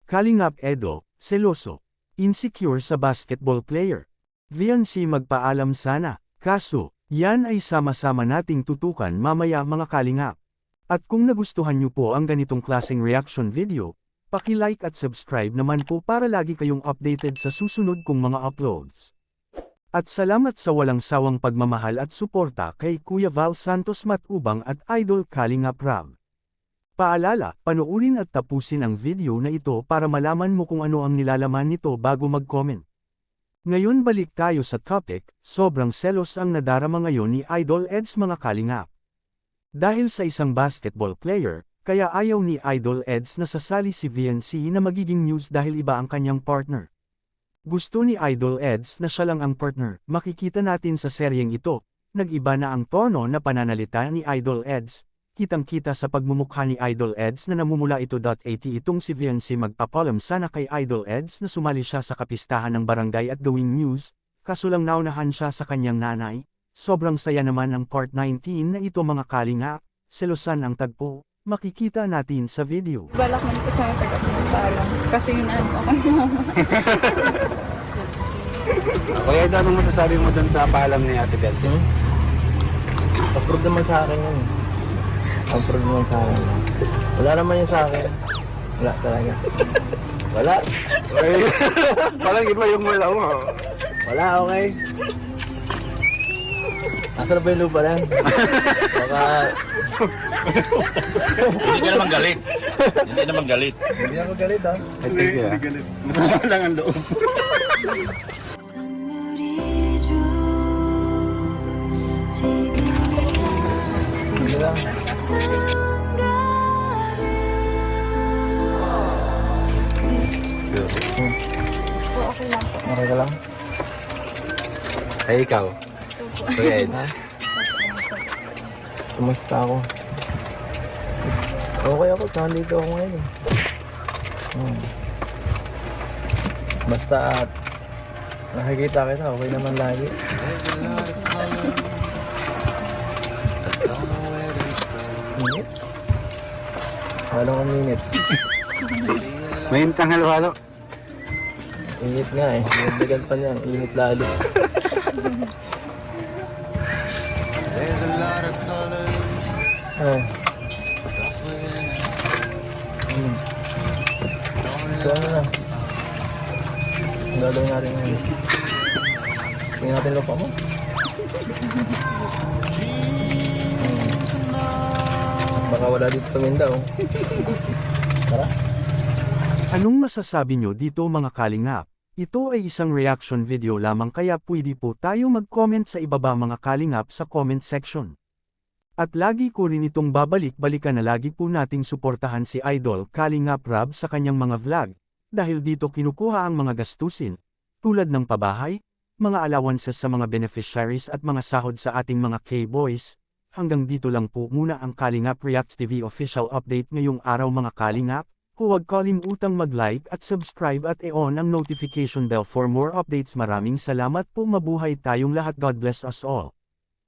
Kalingap Edo, seloso. Insecure sa basketball player. VNC magpaalam sana, kaso, yan ay sama-sama nating tutukan mamaya mga kalingap. At kung nagustuhan nyo po ang ganitong klaseng reaction video, paki-like at subscribe naman po para lagi kayong updated sa susunod kong mga uploads. At salamat sa walang sawang pagmamahal at suporta kay Kuya Val Santos Matubang at Idol Kalingap Rab. Paalala, panoorin at tapusin ang video na ito para malaman mo kung ano ang nilalaman nito bago mag-comment. Ngayon balik tayo sa topic, sobrang selos ang nadarama ngayon ni Idol Eds mga kalingap. Dahil sa isang basketball player, kaya ayaw ni Idol Eds na sasali si VNC na magiging news dahil iba ang kanyang partner. Gusto ni Idol Eds na siya lang ang partner, makikita natin sa seryeng ito, nag-iba na ang tono na pananalita ni Idol Eds, kitang-kita sa pagmumukha ni Idol Eds na namumula ito. Itong si VNC magpapalam sana kay Idol Eds na sumali siya sa kapistahan ng barangay at gawing news, kaso lang naunahan siya sa kanyang nanay, sobrang saya naman ang part 19 na ito mga kalingap, selosan ang tagpo. Makikita natin sa video. Balak man ko sana tagapagpaalam. Kasi yun ako ni mama. Kuya, anong masasabi mo dun sa paalam ni Ate Belsi? Approve naman sa akin yun. Approve naman sa akin. Wala naman yun sa akin. Wala talaga. Wala. Ay, parang iba yung wala mo. Wala, okay. Asa na ba yung lupa na? Baka... Hindi ka naman galit. Hindi naman galit. Hindi ako galit ha. I think yeah. Masama lang ang loob. Hindi lang. Okay lang po. Okay ka lang? Ay, ikaw. Kuya Eds. Kumusta ako? Okay ako, nandito ako ngayon. Basta nakikita kita, okay naman lagi. Init? Halong ang init. May intang halo-halo. Init nga eh. Nagdagan pa niya, init lalo. Oh. So ano na? Ang gagawin natin ngayon. Tingnan natin lupa mo. Baka wala dito paminda oh. Tara. Anong masasabi nyo dito mga kalingap? Ito ay isang reaction video lamang kaya pwede po tayo mag-comment sa ibaba mga kalingap sa comment section. At lagi ko rin itong babalik-balikan na lagi po nating suportahan si Idol Kalingap Rab sa kanyang mga vlog, dahil dito kinukuha ang mga gastusin, tulad ng pabahay, mga allowances sa mga beneficiaries at mga sahod sa ating mga K-boys. Hanggang dito lang po muna ang Kalingap Reacts TV official update ngayong araw mga kalingap. Huwag kalimutang mag-like at subscribe at i-on ang notification bell for more updates. Maraming salamat po, mabuhay tayong lahat. God bless us all.